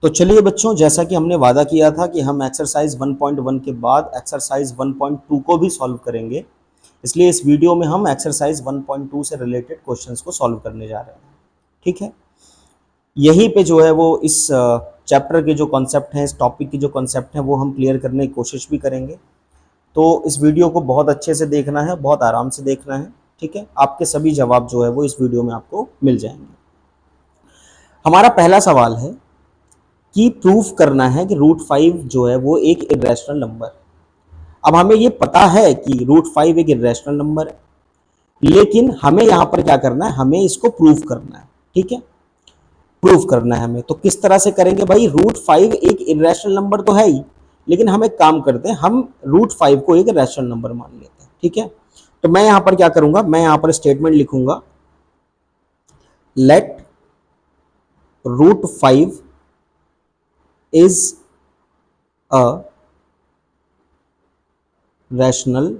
तो चलिए बच्चों, जैसा कि हमने वादा किया था कि हम एक्सरसाइज 1.1 के बाद एक्सरसाइज 1.2 को भी सॉल्व करेंगे, इसलिए इस वीडियो में हम एक्सरसाइज 1.2 से रिलेटेड क्वेश्चंस को सॉल्व करने जा रहे हैं। ठीक है, यहीं पे जो है वो इस चैप्टर के जो कॉन्सेप्ट हैं, इस टॉपिक के जो कॉन्सेप्ट हैं वो हम क्लियर करने की कोशिश भी करेंगे। तो इस वीडियो को बहुत अच्छे से देखना है, बहुत आराम से देखना है। ठीक है, आपके सभी जवाब जो है वो इस वीडियो में आपको मिल जाएंगे। हमारा पहला सवाल है कि प्रूफ करना है कि √5 जो है वो एक इर्रेशनल नंबर। अब हमें ये पता है कि √5 एक इर्रेशनल नंबर है, लेकिन हमें यहाँ पर क्या करना है, हमें इसको प्रूफ करना है। ठीक है, प्रूफ करना है हमें। तो किस तरह से करेंगे भाई, √5 एक इर्रेशनल नंबर तो है ही, लेकिन हम एक काम करते हैं, हम √5 को एक रैशनल नंबर मान लेते हैं। ठीक है, तो मैं यहां पर क्या करूंगा, मैं यहां पर स्टेटमेंट लिखूंगा, let √5 is a rational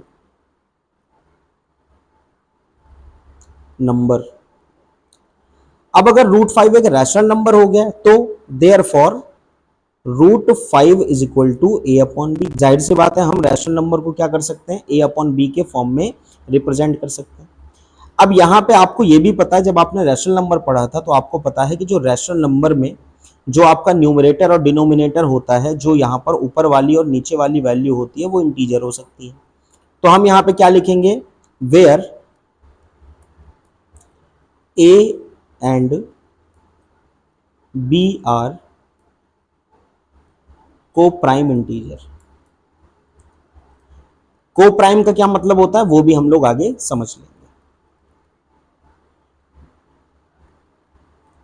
number. अब अगर √5 एक रैशनल नंबर हो गया तो therefore √5 is equal to a/b। जाहिर सी बात है, हम रैशनल नंबर को क्या कर सकते हैं, a/b के फॉर्म में रिप्रेजेंट कर सकते हैं। अब यहाँ पे आपको ये भी पता है, जब आपने रैशनल नंबर पढ़ा था तो आपको पता है कि जो रैशनल नंबर में जो आपका न्यूमरेटर और डिनोमिनेटर होता है, जो यहाँ पर ऊपर वाली और नीचे वाली वैल्यू होती है वो इंटीजर हो सकती है। तो हम यहाँ पे क्या लिखेंगे, where a and b are co prime integer. Co prime का क्या मतलब होता है वो भी हम लोग आगे समझ लेंगे।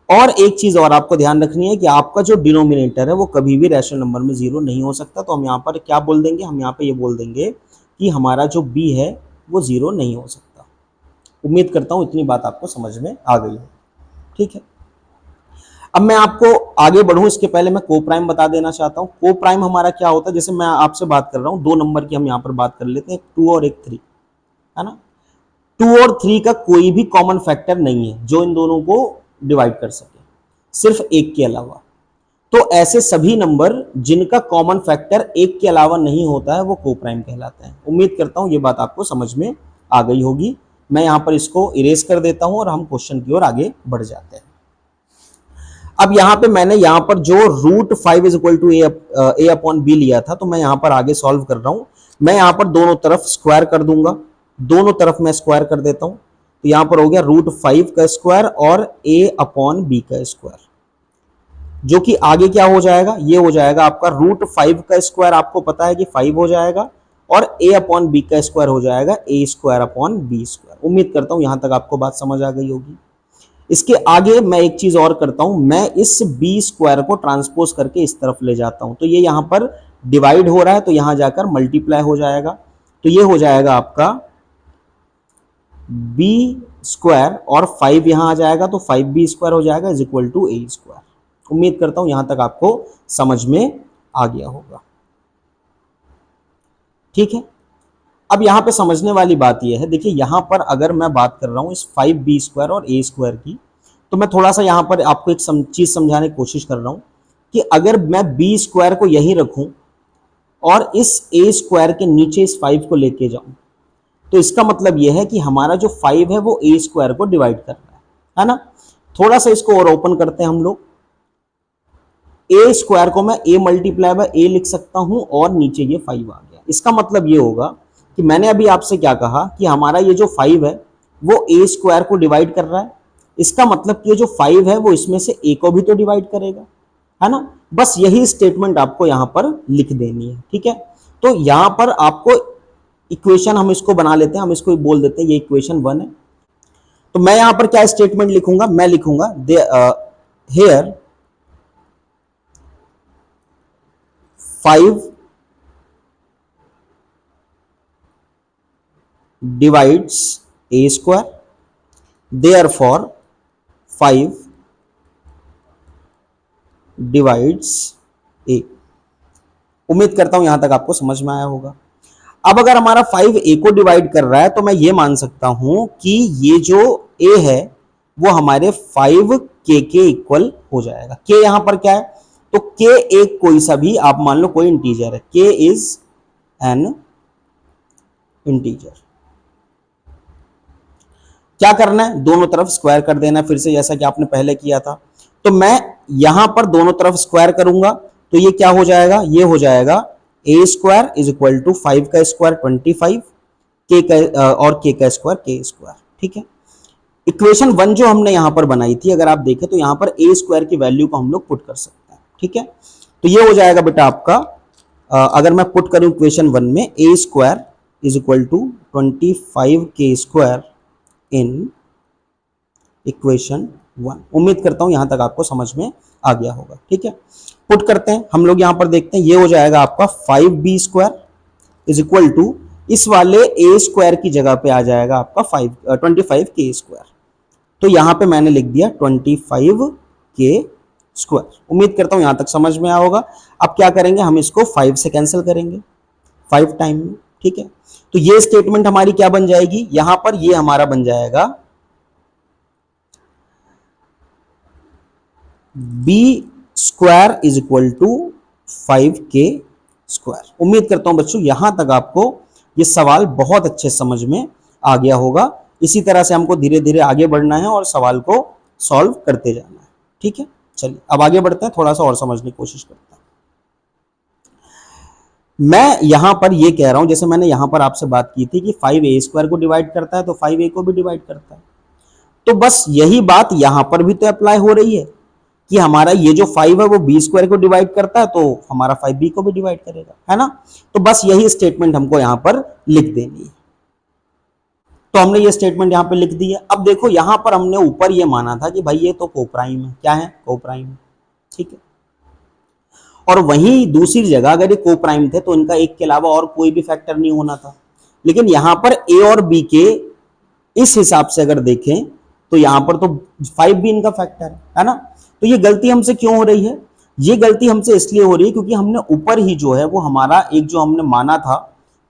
और एक चीज और आपको ध्यान रखनी है कि आपका जो डिनोमिनेटर है वो कभी भी रैशनल नंबर में 0 नहीं हो सकता। तो हम यहाँ पर क्या बोल देंगे, हम यहाँ पे ये बोल देंगे कि हमारा जो b है वो 0 नहीं हो सकता। उम्मीद करता हूं इतनी बात आपको समझ में आ गई है। ठीक है, अब मैं आपको आगे बढ़ूं इसके पहले मैं को प्राइम बता देना चाहता हूं। को प्राइम हमारा क्या होता है, जैसे मैं आपसे बात कर रहा हूं, दो नंबर की हम यहाँ पर बात कर लेते हैं, 2 और 3, है ना। 2 और 3 का कोई भी कॉमन फैक्टर नहीं है जो इन दोनों को डिवाइड कर सके, सिर्फ 1 के अलावा। तो ऐसे सभी नंबर जिनका कॉमन फैक्टर 1 के अलावा नहीं होता है वो को प्राइम कहलाते हैं। उम्मीद करता हूं ये बात आपको समझ में आ गई होगी। मैं यहां पर इसको इरेज कर देता हूं और हम क्वेश्चन की ओर आगे बढ़ जाते हैं। अब यहां पे मैंने यहां पर जो √5 इज इक्वल टू a/b लिया था, तो मैं यहां पर आगे सॉल्व कर रहा हूं। मैं यहां पर दोनों तरफ स्क्वायर कर दूंगा, दोनों तरफ मैं स्क्वायर कर देता हूं। तो यहां पर हो गया √5 का स्क्वायर और a/b का स्क्वायर, जो कि आगे क्या हो जाएगा, ये हो जाएगा आपका √5 का स्क्वायर, आपको पता है कि 5 हो जाएगा, और a/b का स्क्वायर हो जाएगा a²/b²। उम्मीद करता हूं यहां तक आपको बात समझ आ गई होगी। इसके आगे मैं एक चीज और करता हूं, मैं इस b² को ट्रांसपोज करके इस तरफ ले जाता हूं। तो ये यहां पर डिवाइड हो रहा है तो यहां जाकर मल्टीप्लाई हो जाएगा। तो ये हो जाएगा आपका b² और 5 यहां आ जाएगा, तो 5b² हो जाएगा इज इक्वल टू a²। उम्मीद करता हूं यहां तक आपको समझ में आ गया होगा। ठीक है, अब यहां पे समझने वाली बात यह है, देखिए यहां पर अगर मैं बात कर रहा हूं इस 5b² और a² की, तो मैं थोड़ा सा यहां पर आपको एक चीज समझाने की कोशिश कर रहा हूं कि अगर मैं b² को यहीं रखूं और इस a² के नीचे इस 5 को लेके जाऊं, तो इसका मतलब यह है कि हमारा जो 5 है वो a² को डिवाइड कर रहा है ना। थोड़ा सा इसको और ओपन करते हैं हम लोग। a² को मैं a मल्टीप्लाई बाय a लिख सकता हूं और नीचे ये 5 आ गया। इसका मतलब ये होगा कि मैंने अभी आपसे क्या कहा कि हमारा ये जो 5 है वो a² को डिवाइड कर रहा है। इसका मतलब कि ये जो 5 है वो इसमें से a को भी तो डिवाइड करेगा, है ना। बस यही स्टेटमेंट आपको यहां पर लिख देनी है। ठीक है, तो यहां पर आपको इक्वेशन हम इसको बना लेते हैं, हम इसको बोल देते हैं ये इक्वेशन 1 है। तो मैं यहां पर क्या स्टेटमेंट लिखूंगा, मैं लिखूंगा hair 5 divides a², therefore 5 divides a। उम्मीद करता हूं यहां तक आपको समझ में आया होगा। अब अगर हमारा 5 a को डिवाइड कर रहा है तो मैं ये मान सकता हूं कि ये जो a है वो हमारे 5k के इक्वल हो जाएगा। k यहां पर क्या है, तो k एक कोई सा भी आप मान लो कोई इंटीजर है, k इज एन इंटीजर। क्या करना है, दोनों तरफ स्क्वायर कर देना फिर से, जैसा कि आपने पहले किया था। तो मैं यहां पर दोनों तरफ स्क्वायर करूंगा तो ये क्या हो जाएगा, ये हो जाएगा ए स्क्वायर इज इक्वल टू 5 का स्क्वायर 25, के का और के का स्क्वायर के स्क्वायर। ठीक है, इक्वेशन 1 जो हमने यहां पर बनाई थी, अगर आप देखें तो यहां पर ए स्क्वायर की वैल्यू को हम लोग पुट कर सकते हैं। ठीक है, तो ये हो जाएगा बेटा आपका, अगर मैं पुट करूं इक्वेशन 1 में, ए स्क्वायर इज इक्वल टू 25 के स्क्वायर इन इक्वेशन 1। उम्मीद करता हूं यहां तक आपको समझ में आ गया होगा। ठीक है, पुट करते हैं हम लोग, यहां पर देखते हैं, ये हो जाएगा आपका 5b square is equal to, इस वाले ए स्क्वायर की जगह पे आ जाएगा आपका 25 के स्क्वायर। तो यहां पे मैंने लिख दिया 25 के स्क्वायर। उम्मीद करता हूं यहां तक समझ में आया होगा। अब क्या करेंगे, हम इसको 5 से कैंसिल करेंगे 5 टाइम में। ठीक है, तो ये स्टेटमेंट हमारी क्या बन जाएगी, यहां पर ये हमारा बन जाएगा b square is equal to 5k square. उम्मीद करता हूं बच्चों यहां तक आपको ये सवाल बहुत अच्छे समझ में आ गया होगा। इसी तरह से हमको धीरे धीरे आगे बढ़ना है और सवाल को सॉल्व करते जाना है। ठीक है, चलिए अब आगे बढ़ते हैं, थोड़ा सा और समझने की कोशिश करते हैं। मैं यहां पर ये कह रहा हूं, जैसे मैंने यहां पर आपसे बात की थी कि 5a स्क्वायर को डिवाइड करता है तो 5a को भी डिवाइड करता है, तो बस यही बात यहां पर भी तो अप्लाई हो रही है कि हमारा ये जो 5 है वो b स्क्वायर को डिवाइड करता है तो हमारा 5b को भी डिवाइड करेगा, है ना। तो बस यही स्टेटमेंट हमको यहां पर लिख देनी है। तो हमने ये स्टेटमेंट यहां पे लिख दी है। अब देखो यहां पर हमने ऊपर ये माना था कि भाई ये तो कोप्राइम है, क्या है, कोप्राइम। ठीक है, और वहीं दूसरी जगह अगर ये कोप्राइम थे तो इनका एक के अलावा और कोई भी फैक्टर नहीं होना था। लेकिन यहां पर ए और बी के इस हिसाब से अगर देखें तो यहां पर तो 5 भी इनका फैक्टर है ना। तो ये गलती हमसे क्यों हो रही है, ये गलती हमसे इसलिए हो रही है क्योंकि हमने ऊपर ही जो है वो हमारा एक जो हमने माना था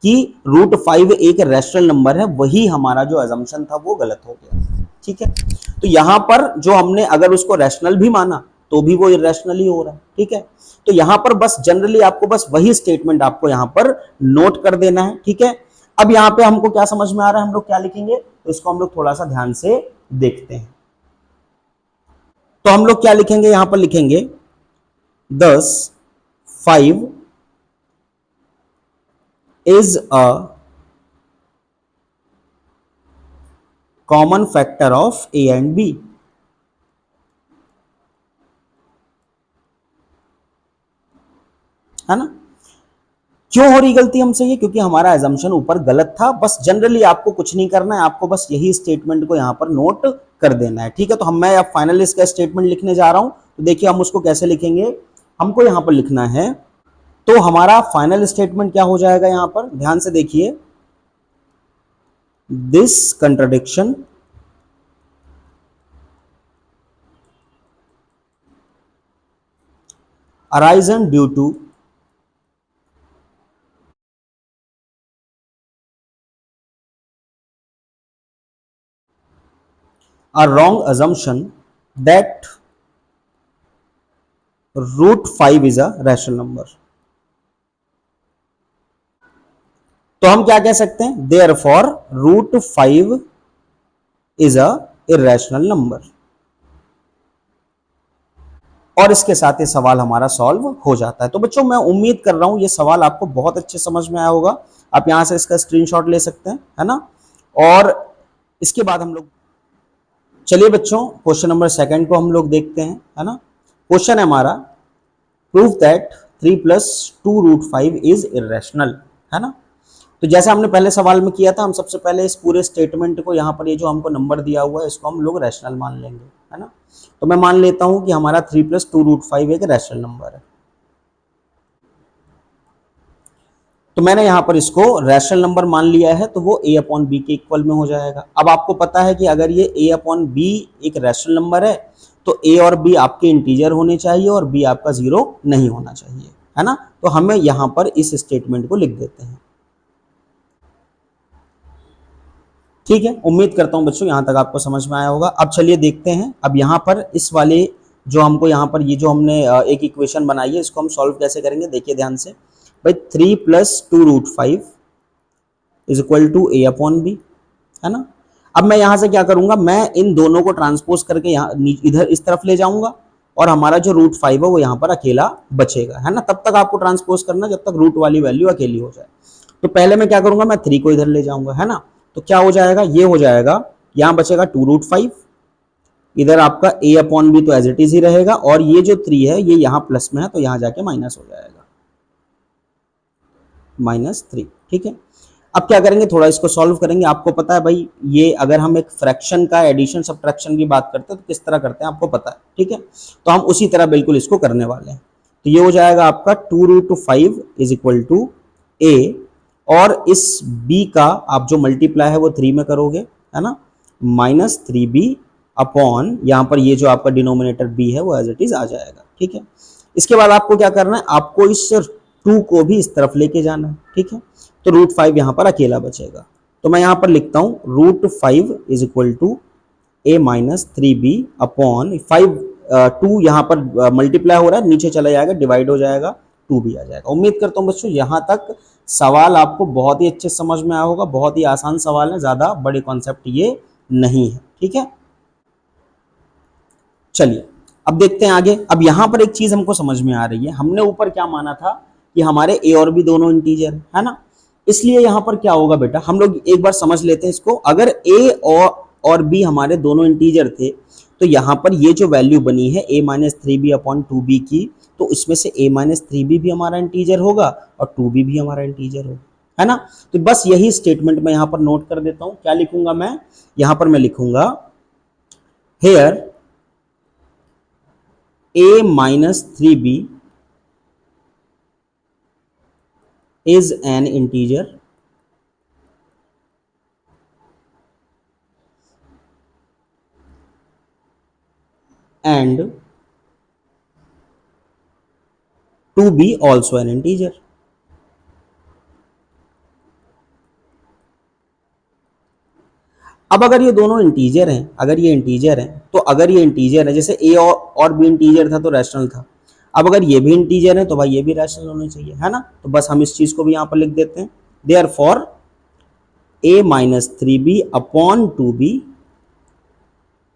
कि √5 एक रैशनल नंबर है, वही हमारा जो अजम्पशन था वो गलत हो गया। ठीक है, तो यहां पर जो हमने अगर उसको रैशनल भी माना तो भी वो इरेशनल ही हो रहा है। ठीक है, तो यहां पर बस जनरली आपको बस वही स्टेटमेंट आपको यहां पर नोट कर देना है। ठीक है, अब यहां पे हमको क्या समझ में आ रहा है, हम लोग क्या लिखेंगे, तो इसको हम लोग थोड़ा सा ध्यान से देखते हैं। तो हम लोग क्या लिखेंगे, यहां पर लिखेंगे 10 5 is a common factor of a and b. है ना, क्यों हो रही गलती हमसे ये, क्योंकि हमारा एजम्पशन ऊपर गलत था। बस जनरली आपको कुछ नहीं करना है, आपको बस यही स्टेटमेंट को यहां पर नोट कर देना है। ठीक है, तो मैं अब फाइनल इसका स्टेटमेंट लिखने जा रहा हूं। तो देखिए हम उसको कैसे लिखेंगे, हमको यहां पर लिखना है, तो हमारा फाइनल स्टेटमेंट क्या हो जाएगा, यहां पर ध्यान से देखिए, this contradiction arisen due to a wrong assumption that √5 is a rational number। तो हम क्या कह सकते हैं, therefore √5 is a irrational number। और इसके साथ ये सवाल हमारा सॉल्व हो जाता है। तो बच्चों मैं उम्मीद कर रहा हूं ये सवाल आपको बहुत अच्छे समझ में आया होगा। आप यहां से इसका स्क्रीनशॉट ले सकते हैं, है ना। और इसके बाद हम लोग, चलिए बच्चों क्वेश्चन नंबर 2 को हम लोग देखते हैं, है ना। क्वेश्चन है हमारा, प्रूव दैट 3 + 2√5 इज इरेशनल, है ना। तो जैसे हमने पहले सवाल में किया था, हम सबसे पहले इस पूरे स्टेटमेंट को, यहाँ पर ये जो हमको नंबर दिया हुआ है इसको हम लोग रैशनल मान लेंगे, है ना। तो मैं मान लेता हूं कि हमारा 3 + 2√5 एक रैशनल नंबर है। तो मैंने यहां पर इसको रैशनल नंबर मान लिया है, तो वो a/b के इक्वल में हो जाएगा। अब आपको पता है कि अगर ये a/b एक रैशनल नंबर है तो a और b आपके इंटीजर होने चाहिए और b आपका 0 नहीं होना चाहिए, है ना। तो हमें यहां पर इस स्टेटमेंट को लिख देते हैं। ठीक है, उम्मीद करता हूं बच्चों यहां तक आपको समझ में आया होगा। अब चलिए देखते हैं, अब यहां पर इस वाले जो हमको यहाँ पर ये जो हमने एक इक्वेशन बनाई है इसको हम सॉल्व कैसे करेंगे, देखिए ध्यान से भाई। 3 + 2√5 is equal to a upon b, है ना। अब मैं यहाँ से क्या करूंगा, मैं इन दोनों को ट्रांसपोज करके यहाँ इधर इस तरफ ले जाऊंगा और हमारा जो √5 है वो यहाँ पर अकेला बचेगा, है ना। तब तक आपको ट्रांसपोज करना जब तक रूट वाली वैल्यू अकेली हो जाए। तो पहले मैं क्या करूंगा, मैं 3 को इधर ले जाऊंगा, है ना। तो क्या हो जाएगा, ये हो जाएगा, यहाँ बचेगा 2√5, इधर आपका a अपॉन बी तो एज इट इज ही रहेगा, और ये जो 3 है ये यहाँ प्लस में है तो यहाँ जाके माइनस हो जाएगा, -3, ठीक है। अब क्या करेंगे, थोड़ा इसको सॉल्व करेंगे। आपको पता है भाई, ये अगर हम एक फ्रैक्शन का एडिशन सब्ट्रैक्शन की बात करते हैं तो किस तरह करते हैं आपको पता है, ठीक है। तो हम उसी तरह बिल्कुल इसको करने वाले हैं। तो ये हो जाएगा आपका 2√5 इज इक्वल टू a, और इस b का आप जो मल्टीप्लाई है वो 3 में करोगे, है ना, -3b अपॉन यहाँ पर ये जो आपका डिनोमिनेटर b है वो एज इट इज आ जाएगा, ठीक है। इसके बाद आपको क्या करना है, आपको इस 2 को भी इस तरफ लेके जाना है, ठीक है। तो √5 यहाँ पर अकेला बचेगा, तो मैं यहाँ पर लिखता हूँ √5 is equal to a -3b upon 5, 2 यहाँ पर मल्टीप्लाई हो रहा है, नीचे चला जाएगा, डिवाइड हो जाएगा, 2b आ जाएगा। उम्मीद करता हूँ बच्चों यहाँ तक सवाल आपको बहुत ही अच्छे समझ में आया होगा। बहुत ही आसान सवाल है, ज़्यादा बड़े कॉन्सेप्ट ये नहीं है, ठीक है। चलिए अब देखते हैं आगे। अब यहाँ पर एक चीज़ हमको समझ में आ रही है, हमने ऊपर क्या माना था कि हमारे a और b दोनों इंटीजर है ना, इसलिए यहाँ पर क्या होगा बेटा, हम लोग एक बार समझ लेते हैं इसको। अगर a और b हमारे दोनों इंटीजर थे तो यहाँ पर ये जो वैल्यू बनी है a -3b अपॉन 2b की, तो इसमें से a -3b भी हमारा इंटीजर होगा और 2b भी हमारा इंटीजर होगा, है ना। तो बस यही स्टेटमेंट मैं यहाँ पर नोट कर देता हूँ। क्या लिखूंगा मैं, यहाँ पर मैं लिखूंगा hair a -3b is an integer and 2b also an integer। अब अगर ये दोनों इंटीजर हैं, अगर ये इंटीजर हैं तो अगर ये इंटीजर है, जैसे a और b इंटीजर था तो रैशनल था, अब अगर ये भी इंटीजर है तो भाई ये भी रैशनल होने चाहिए, है ना। तो बस हम इस चीज को भी यहाँ पर लिख देते हैं, therefore a -3b upon 2b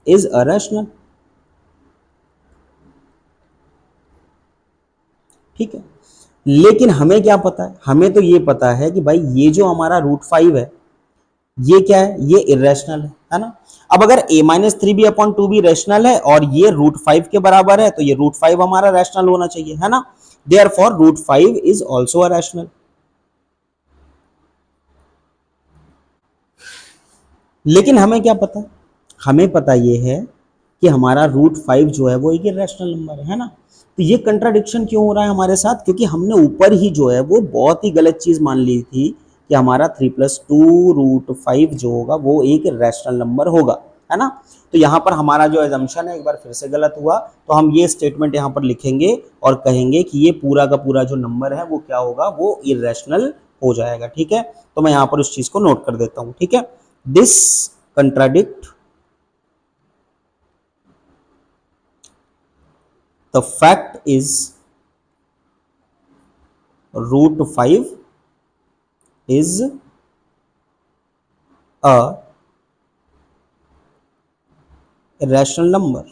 is a rational, ठीक है। लेकिन हमें क्या पता है, हमें तो ये पता है कि भाई ये जो हमारा √5 है ये क्या है, ये इरेशनल है ना। अब अगर a -3b upon 2b rational है और ये √5 के बराबर है तो ये √5 हमारा रैशनल होना चाहिए, है ना। Therefore √5 is also a rational. लेकिन हमें क्या पता, हमें पता ये है कि हमारा √5 जो है वो एक इरेशनल नंबर है ना। तो ये कंट्राडिक्शन क्यों हो रहा है हमारे साथ, क्योंकि हमने ऊपर ही जो है वो बहुत ही गलत चीज मान ली थी कि हमारा 3 + 2√5 जो होगा वो एक रैशनल नंबर होगा, है ना। तो यहाँ पर हमारा जो एजम्पशन है एक बार फिर से गलत हुआ। तो हम ये स्टेटमेंट यहाँ पर लिखेंगे और कहेंगे कि ये पूरा का पूरा जो नंबर है वो क्या होगा, वो इरेशनल हो जाएगा, ठीक है। तो मैं यहाँ पर उस चीज को नोट कर देता हूँ, ठीक है। This contradict the fact is √5 is a rational number।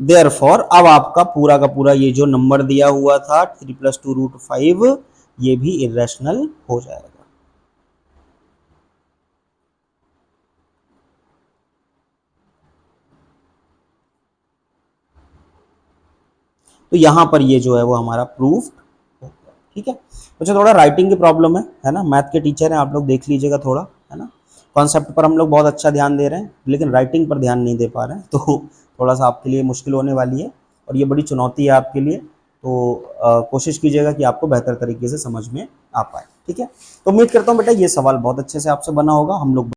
Therefore अब आपका पूरा का पूरा ये जो नंबर दिया हुआ था 3 + 2√5 ये भी इरेशनल हो जाएगा। तो यहां पर ये जो है वो हमारा प्रूफ हो गया, ठीक है। अच्छा थोड़ा राइटिंग की प्रॉब्लम है ना, मैथ के टीचर हैं आप लोग, देख लीजिएगा थोड़ा, है ना। कॉन्सेप्ट पर हम लोग बहुत अच्छा ध्यान दे रहे हैं लेकिन राइटिंग पर ध्यान नहीं दे पा रहे हैं, तो थोड़ा सा आपके लिए मुश्किल होने वाली है और ये बड़ी चुनौती है आपके लिए। तो कोशिश कीजिएगा कि आपको बेहतर तरीके से समझ में आ पाए, ठीक है। तो उम्मीद करता हूँ बेटा ये सवाल बहुत अच्छे से आपसे बना होगा। हम लोग